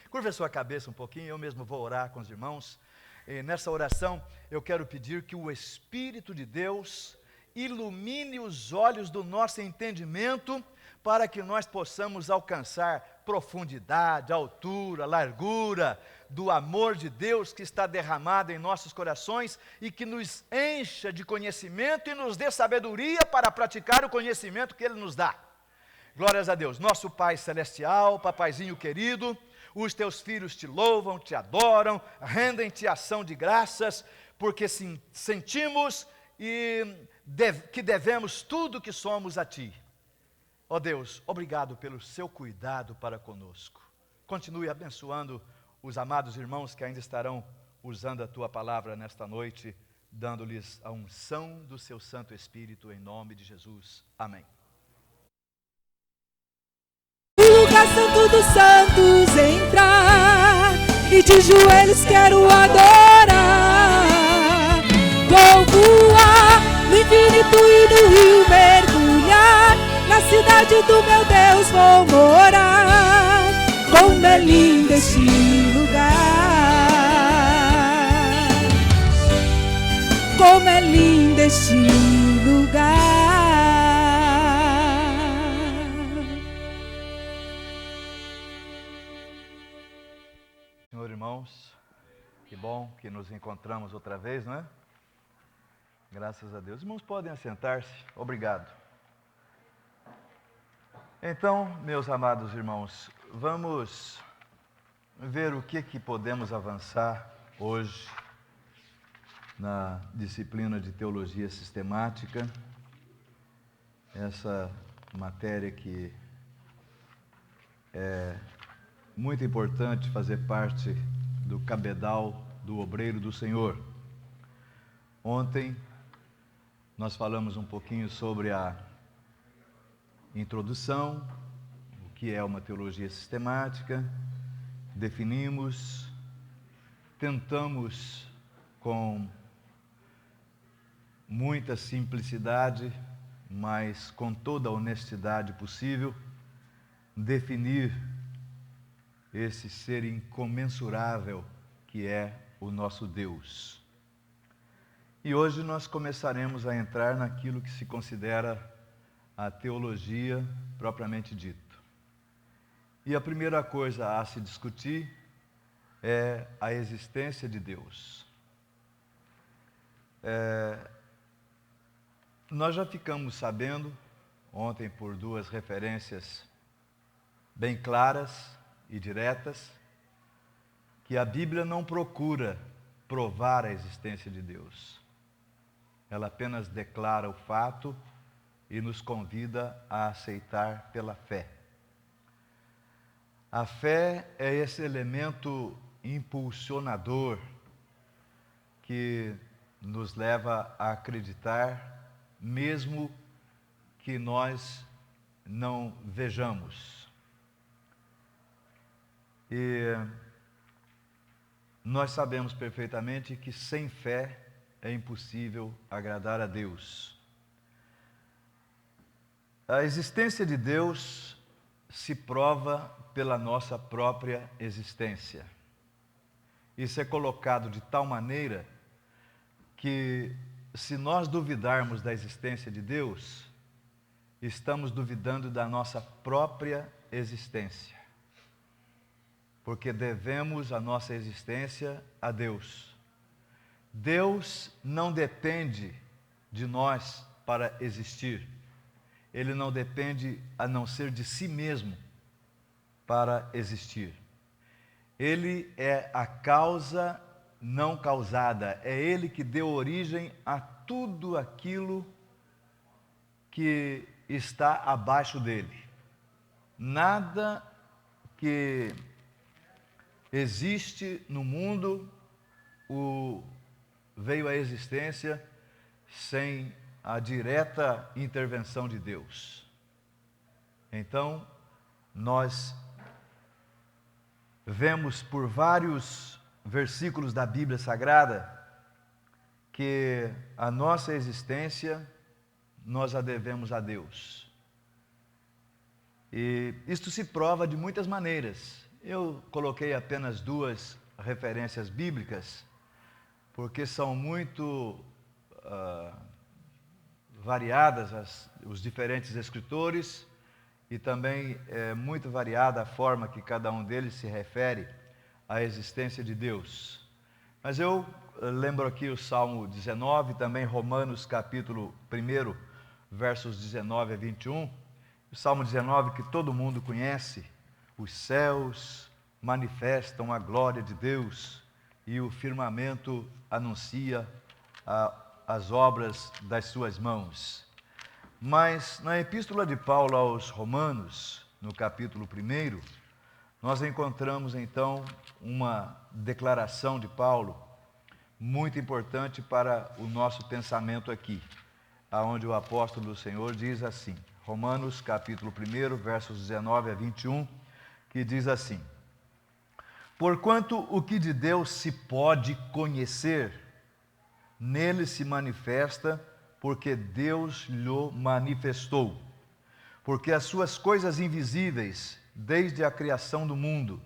Curva a sua cabeça um pouquinho, eu mesmo vou orar com os irmãos. E nessa oração, eu quero pedir que o Espírito de Deus ilumine os olhos do nosso entendimento, para que nós possamos alcançar profundidade, altura, largura do amor de Deus que está derramado em nossos corações e que nos encha de conhecimento e nos dê sabedoria para praticar o conhecimento que Ele nos dá. Glórias a Deus. Nosso Pai Celestial, Papaizinho querido, os teus filhos te louvam, te adoram, rendem-te ação de graças, porque sentimos que devemos tudo que somos a ti. Ó Deus, obrigado pelo seu cuidado para conosco. Continue abençoando os amados irmãos que ainda estarão usando a tua palavra nesta noite, dando-lhes a unção do seu Santo Espírito, em nome de Jesus. Amém. Lugar santo dos santos entrar, e de joelhos quero adorar. Vou voar no infinito e no rio mergulhar, na cidade do meu Deus vou morar. Como é lindo este lugar, como é lindo este lugar. Senhor, irmãos, que bom que nos encontramos outra vez, não é? Graças a Deus. Os irmãos podem assentar-se. Obrigado. Então, meus amados irmãos, vamos ver o que podemos avançar hoje na disciplina de Teologia Sistemática, essa matéria que é muito importante fazer parte do cabedal do obreiro do Senhor. Ontem nós falamos um pouquinho sobre a introdução, o que é uma teologia sistemática, definimos, tentamos com muita simplicidade, mas com toda a honestidade possível, definir esse ser incomensurável que é o nosso Deus. E hoje nós começaremos a entrar naquilo que se considera a teologia propriamente dito. E a primeira coisa a se discutir é a existência de Deus. Nós já ficamos sabendo, ontem por duas referências bem claras e diretas, que a Bíblia não procura provar a existência de Deus. Ela apenas declara o fato e nos convida a aceitar pela fé. A fé é esse elemento impulsionador que nos leva a acreditar, mesmo que nós não vejamos. E nós sabemos perfeitamente que sem fé é impossível agradar a Deus. A existência de Deus se prova pela nossa própria existência. Isso é colocado de tal maneira que, se nós duvidarmos da existência de Deus, estamos duvidando da nossa própria existência. Porque devemos a nossa existência a Deus. Deus não depende de nós para existir. Ele não depende a não ser de si mesmo para existir. Ele é a causa não causada. É Ele que deu origem a tudo aquilo que está abaixo dele. Nada que existe no mundo veio à existência sem a direta intervenção de Deus. Então, nós vemos por vários versículos da Bíblia Sagrada que a nossa existência nós a devemos a Deus. E isto se prova de muitas maneiras. Eu coloquei apenas duas referências bíblicas, porque são muito variadas os diferentes escritores, e também é muito variada a forma que cada um deles se refere à existência de Deus. Mas eu lembro aqui o Salmo 19, também Romanos capítulo 1, versos 19 a 21, o Salmo 19 que todo mundo conhece: os céus manifestam a glória de Deus e o firmamento anuncia as obras das suas mãos. Mas na epístola de Paulo aos Romanos, no capítulo 1, nós encontramos então uma declaração de Paulo muito importante para o nosso pensamento aqui, aonde o apóstolo do Senhor diz assim, Romanos capítulo 1, versos 19 a 21, que diz assim: porquanto o que de Deus se pode conhecer, nele se manifesta, porque Deus lhe manifestou. Porque as suas coisas invisíveis, desde a criação do mundo,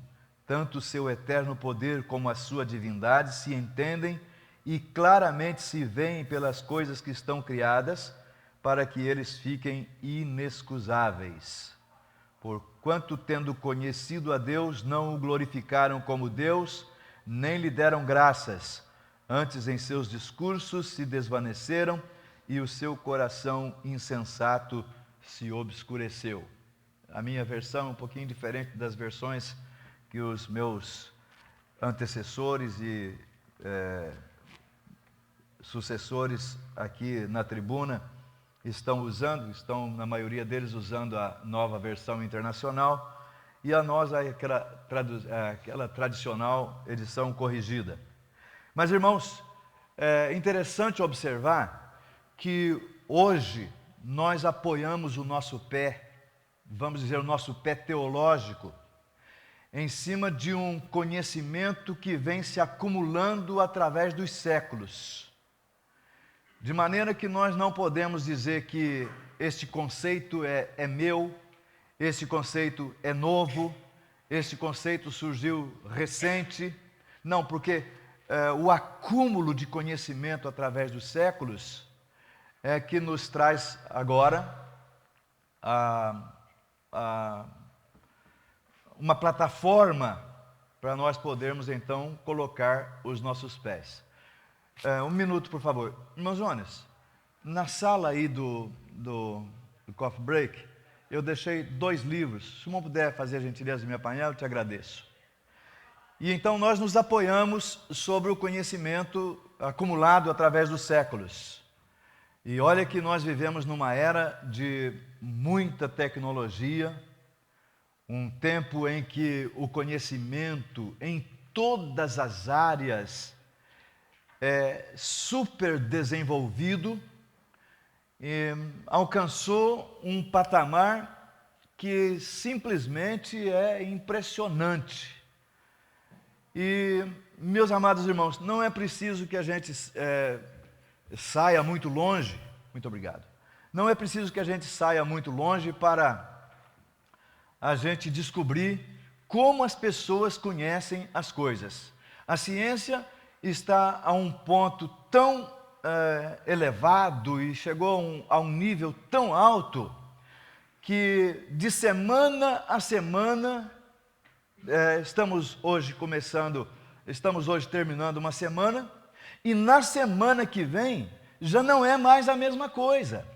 tanto o seu eterno poder como a sua divindade, se entendem e claramente se veem pelas coisas que estão criadas, para que eles fiquem inexcusáveis. Porquanto, tendo conhecido a Deus, não o glorificaram como Deus, nem lhe deram graças. Antes, em seus discursos se desvaneceram, e o seu coração insensato se obscureceu. A minha versão é um pouquinho diferente das versões que os meus antecessores e sucessores aqui na tribuna estão usando, estão na maioria deles usando a Nova Versão Internacional, e a nós aquela tradicional edição corrigida. Mas, irmãos, é interessante observar que hoje nós apoiamos o nosso pé, vamos dizer, o nosso pé teológico, em cima de um conhecimento que vem se acumulando através dos séculos. De maneira que nós não podemos dizer que este conceito é meu, este conceito é novo, este conceito surgiu recente. Não, porque o acúmulo de conhecimento através dos séculos é que nos traz agora uma plataforma para nós podermos então colocar os nossos pés. Um minuto, por favor. Irmão Jonas, na sala aí do coffee break, eu deixei 2 livros. Se o irmão puder fazer a gentileza de me apanhar, eu te agradeço. E então nós nos apoiamos sobre o conhecimento acumulado através dos séculos. E olha que nós vivemos numa era de muita tecnologia, um tempo em que o conhecimento em todas as áreas é super desenvolvido, e alcançou um patamar que simplesmente é impressionante. E, meus amados irmãos, não é preciso que a gente saia muito longe, muito obrigado, não é preciso que a gente saia muito longe para a gente descobrir como as pessoas conhecem as coisas. A ciência está a um ponto tão elevado e chegou a um nível tão alto que de semana a semana, estamos hoje terminando uma semana, e na semana que vem já não é mais a mesma coisa.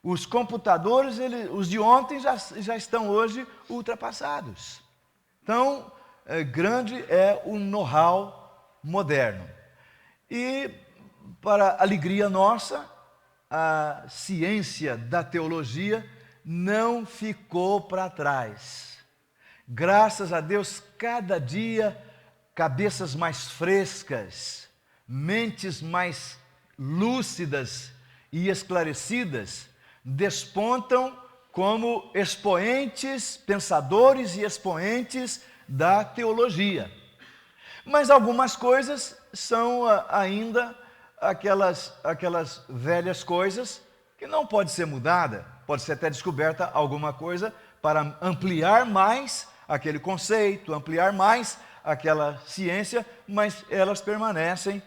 Os computadores, os de ontem já estão hoje ultrapassados. Então, grande é o know-how moderno. E, para alegria nossa, a ciência da teologia não ficou para trás. Graças a Deus, cada dia, cabeças mais frescas, mentes mais lúcidas e esclarecidas despontam como expoentes, pensadores e expoentes da teologia. Mas algumas coisas são ainda aquelas velhas coisas que não pode ser mudada, pode ser até descoberta alguma coisa para ampliar mais aquele conceito, ampliar mais aquela ciência, mas elas permanecem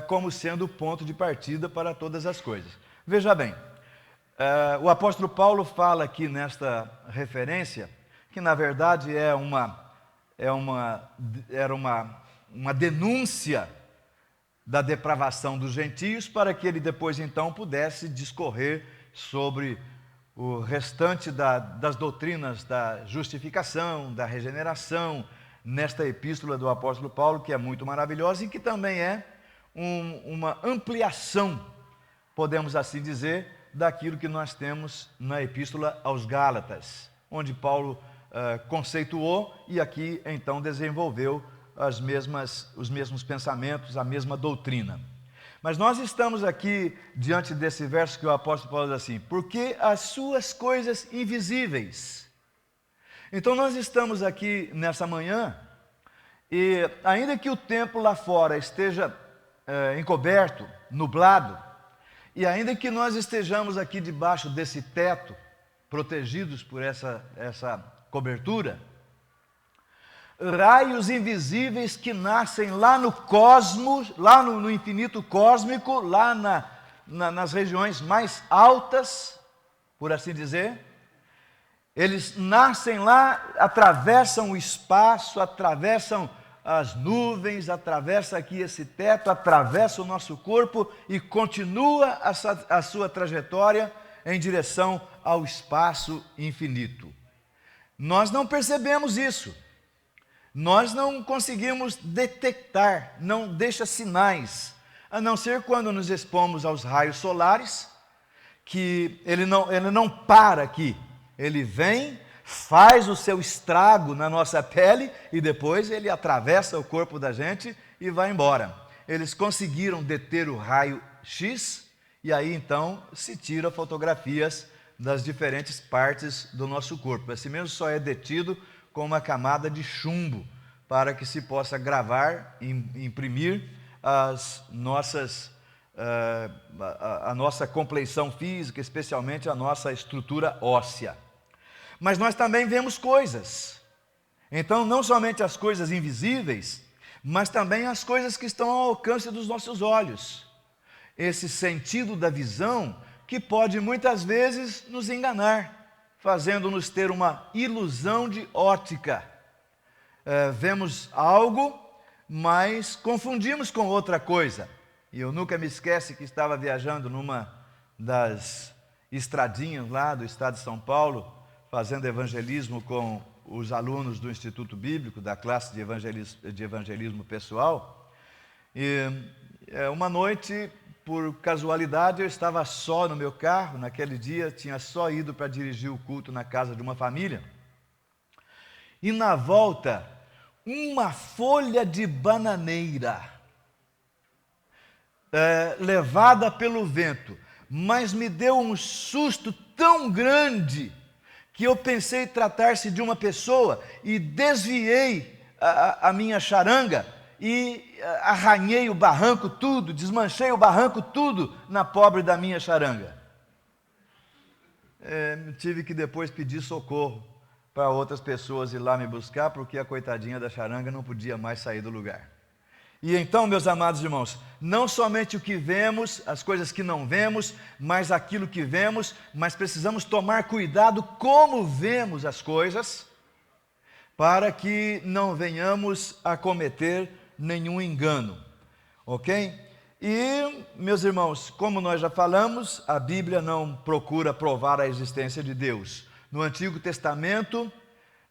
como sendo o ponto de partida para todas as coisas. Veja bem, o apóstolo Paulo fala aqui nesta referência, que na verdade era uma denúncia da depravação dos gentios, para que ele depois então pudesse discorrer sobre o restante das doutrinas da justificação, da regeneração, nesta epístola do apóstolo Paulo, que é muito maravilhosa e que também é uma ampliação, podemos assim dizer, daquilo que nós temos na epístola aos Gálatas, onde Paulo conceituou e aqui então desenvolveu os mesmos pensamentos, a mesma doutrina. Mas nós estamos aqui diante desse verso que o apóstolo Paulo diz assim: porque as suas coisas invisíveis. Então nós estamos aqui nessa manhã, e ainda que o tempo lá fora esteja encoberto, nublado, e ainda que nós estejamos aqui debaixo desse teto, protegidos por essa cobertura, raios invisíveis que nascem lá no cosmos, lá no infinito cósmico, lá nas regiões mais altas, por assim dizer. Eles nascem lá, atravessam o espaço, atravessam as nuvens, atravessa aqui esse teto, atravessa o nosso corpo e continua a sua trajetória em direção ao espaço infinito. Nós não percebemos isso. Nós não conseguimos detectar, não deixa sinais, a não ser quando nos expomos aos raios solares, que ele não para aqui. Ele vem, faz o seu estrago na nossa pele e depois ele atravessa o corpo da gente e vai embora. Eles conseguiram deter o raio X e aí então se tira fotografias das diferentes partes do nosso corpo. Esse mesmo só é detido com uma camada de chumbo para que se possa gravar e imprimir a nossa compleição física, especialmente a nossa estrutura óssea. Mas nós também vemos coisas. Então, não somente as coisas invisíveis, mas também as coisas que estão ao alcance dos nossos olhos. Esse sentido da visão que pode muitas vezes nos enganar, fazendo-nos ter uma ilusão de ótica. Vemos algo, mas confundimos com outra coisa. E eu nunca me esqueço que estava viajando numa das estradinhas lá do estado de São Paulo, fazendo evangelismo com os alunos do Instituto Bíblico, da classe de evangelismo pessoal. E uma noite, por casualidade, eu estava só no meu carro, naquele dia, tinha só ido para dirigir o culto na casa de uma família. E na volta, uma folha de bananeira, levada pelo vento, mas me deu um susto tão grande que eu pensei tratar-se de uma pessoa e desviei a minha charanga e arranhei o barranco tudo, desmanchei o barranco tudo na pobre da minha charanga. Tive que depois pedir socorro para outras pessoas ir lá me buscar, porque a coitadinha da charanga não podia mais sair do lugar. E então, meus amados irmãos, não somente o que vemos, as coisas que não vemos, mas aquilo que vemos, mas precisamos tomar cuidado como vemos as coisas, para que não venhamos a cometer nenhum engano, ok? E, meus irmãos, como nós já falamos, a Bíblia não procura provar a existência de Deus. No Antigo Testamento,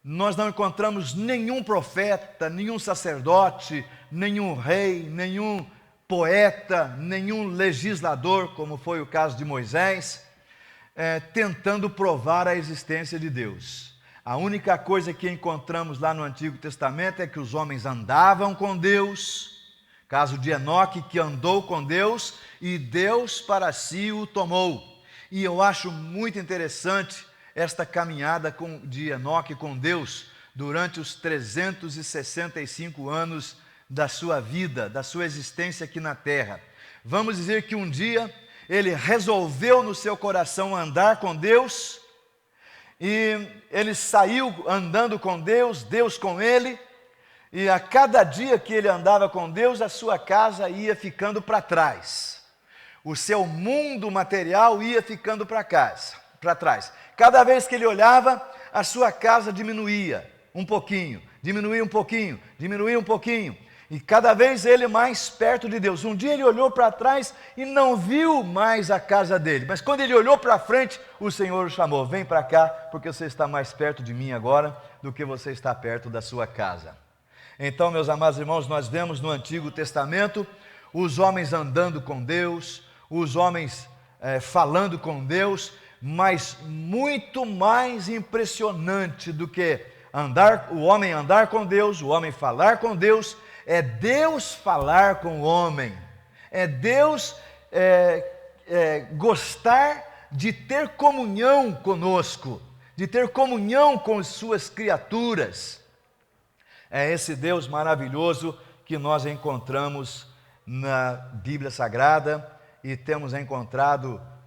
nós não encontramos nenhum profeta, nenhum sacerdote, nenhum rei, nenhum poeta, nenhum legislador, como foi o caso de Moisés, tentando provar a existência de Deus. A única coisa que encontramos lá no Antigo Testamento é que os homens andavam com Deus, caso de Enoque, que andou com Deus, e Deus para si o tomou. E eu acho muito interessante esta caminhada de Enoque com Deus durante os 365 anos da sua vida, da sua existência aqui na terra. Vamos dizer que um dia ele resolveu no seu coração andar com Deus, e ele saiu andando com Deus, Deus com ele, e a cada dia que ele andava com Deus, a sua casa ia ficando para trás. O seu mundo material ia ficando para trás. Cada vez que ele olhava, a sua casa diminuía um pouquinho, diminuía um pouquinho, diminuía um pouquinho. E cada vez ele mais perto de Deus. Um dia ele olhou para trás e não viu mais a casa dele. Mas quando ele olhou para frente, o Senhor o chamou: vem para cá, porque você está mais perto de mim agora do que você está perto da sua casa. Então, meus amados irmãos, nós vemos no Antigo Testamento os homens andando com Deus, os homens falando com Deus, mas muito mais impressionante do que o homem andar com Deus, o homem falar com Deus, é Deus falar com o homem, é Deus gostar de ter comunhão conosco, de ter comunhão com as suas criaturas. É esse Deus maravilhoso que nós encontramos na Bíblia Sagrada e temos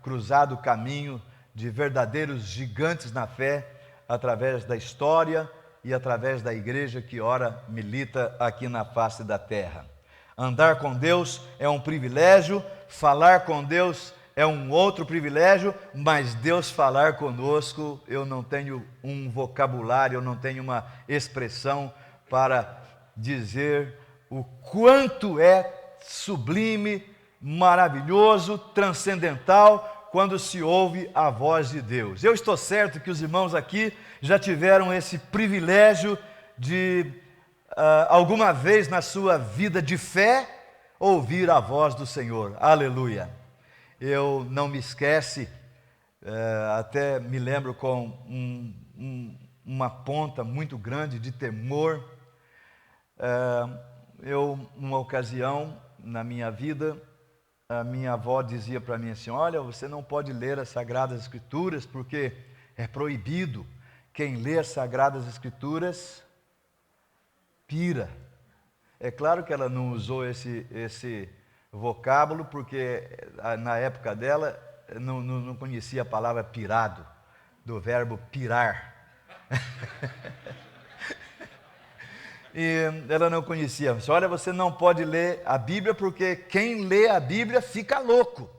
cruzado o caminho de verdadeiros gigantes na fé através da história e através da igreja que ora milita aqui na face da terra. Andar com Deus é um privilégio, falar com Deus é um outro privilégio, mas Deus falar conosco, eu não tenho um vocabulário, eu não tenho uma expressão para dizer o quanto é sublime, maravilhoso, transcendental, quando se ouve a voz de Deus. Eu estou certo que os irmãos aqui já tiveram esse privilégio de, alguma vez na sua vida de fé, ouvir a voz do Senhor. Aleluia! Eu não me esquece, até me lembro com uma ponta muito grande de temor. Numa ocasião na minha vida, a minha avó dizia para mim assim: olha, você não pode ler as Sagradas Escrituras porque é proibido. Quem lê as Sagradas Escrituras pira. É claro que ela não usou esse vocábulo, porque na época dela não conhecia a palavra pirado, do verbo pirar. E ela não conhecia. Disse: olha, você não pode ler a Bíblia, porque quem lê a Bíblia fica louco.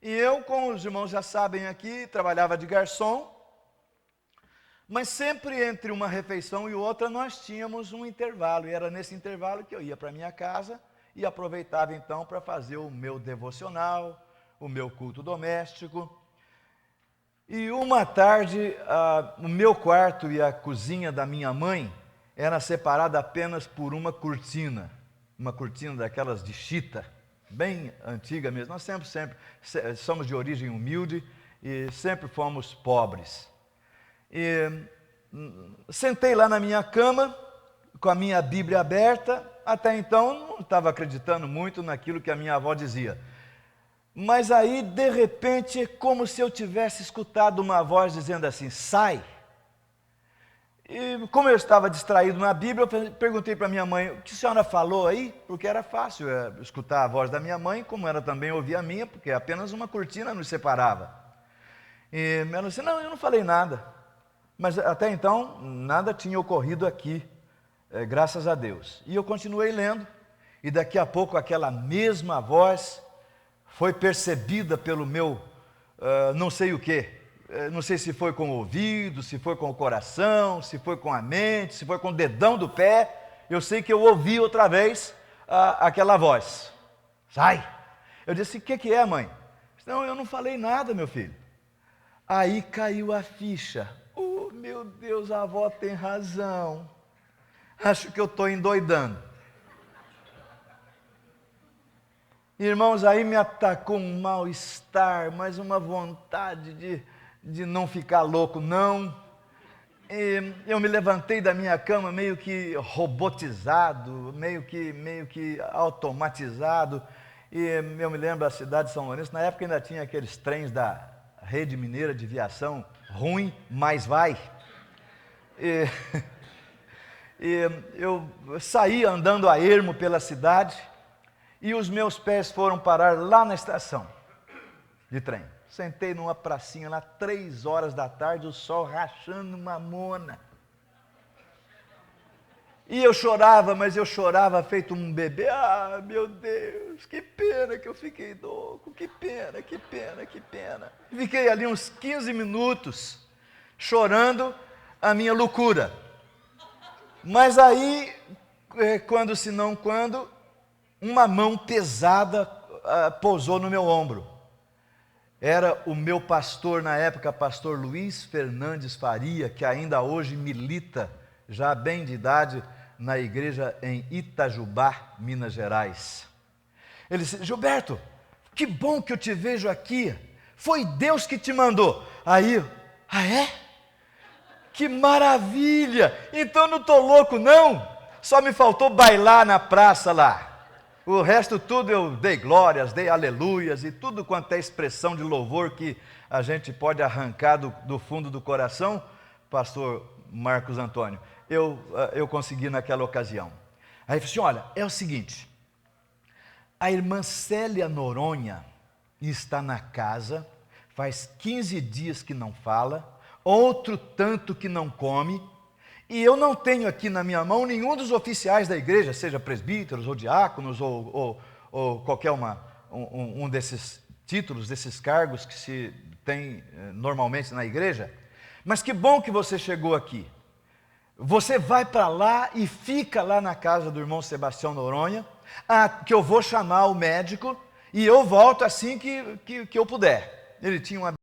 E eu, como os irmãos já sabem aqui, trabalhava de garçom, mas sempre entre uma refeição e outra nós tínhamos um intervalo, e era nesse intervalo que eu ia para minha casa e aproveitava então para fazer o meu devocional, o meu culto doméstico. E uma tarde, o meu quarto e a cozinha da minha mãe era separada apenas por uma cortina daquelas de chita, bem antiga mesmo. Nós sempre somos de origem humilde e sempre fomos pobres. E sentei lá na minha cama, com a minha Bíblia aberta. Até então não estava acreditando muito naquilo que a minha avó dizia. Mas aí, de repente, é como se eu tivesse escutado uma voz dizendo assim: sai. E como eu estava distraído na Bíblia, eu perguntei para minha mãe: o que a senhora falou aí? Porque era fácil escutar a voz da minha mãe, como ela também ouvia a minha, porque apenas uma cortina nos separava. E ela disse: não, eu não falei nada. Mas até então, nada tinha ocorrido aqui, graças a Deus. E eu continuei lendo, e daqui a pouco aquela mesma voz foi percebida pelo meu não sei o quê. Não sei se foi com o ouvido, se foi com o coração, se foi com a mente, se foi com o dedão do pé. Eu sei que eu ouvi outra vez aquela voz: sai. Eu disse: o que é, mãe? Não, eu não falei nada, meu filho. Aí caiu a ficha. Oh, meu Deus, a avó tem razão. Acho que eu estou endoidando. Irmãos, aí me atacou um mal-estar, mas uma vontade de não ficar louco, não. E eu me levantei da minha cama meio que robotizado, meio que automatizado. E eu me lembro da cidade de São Lourenço, na época ainda tinha aqueles trens da Rede Mineira de Viação, ruim, mas vai. E eu saí andando a ermo pela cidade, e os meus pés foram parar lá na estação de trem. Sentei numa pracinha lá, 3 horas da tarde, o sol rachando mamona. E eu chorava, mas eu chorava feito um bebê. Ah, meu Deus, que pena que eu fiquei louco, que pena, que pena, que pena. Fiquei ali uns 15 minutos chorando a minha loucura. Mas aí, quando uma mão pesada pousou no meu ombro. Era o meu pastor na época, pastor Luiz Fernandes Faria, que ainda hoje milita, já bem de idade, na igreja em Itajubá, Minas Gerais. Ele disse: Gilberto, que bom que eu te vejo aqui, foi Deus que te mandou. Aí, é? Que maravilha, então eu não estou louco não, só me faltou bailar na praça lá. O resto tudo eu dei glórias, dei aleluias e tudo quanto é expressão de louvor que a gente pode arrancar do fundo do coração, pastor Marcos Antônio, eu consegui naquela ocasião. Aí eu falei assim: olha, é o seguinte, a irmã Célia Noronha está na casa, faz 15 dias que não fala, outro tanto que não come, E eu não tenho aqui na minha mão nenhum dos oficiais da igreja, seja presbíteros ou diáconos ou qualquer um desses títulos, desses cargos que se tem normalmente na igreja. Mas que bom que você chegou aqui. Você vai para lá e fica lá na casa do irmão Sebastião Noronha, que eu vou chamar o médico e eu volto assim que eu puder. Ele tinha uma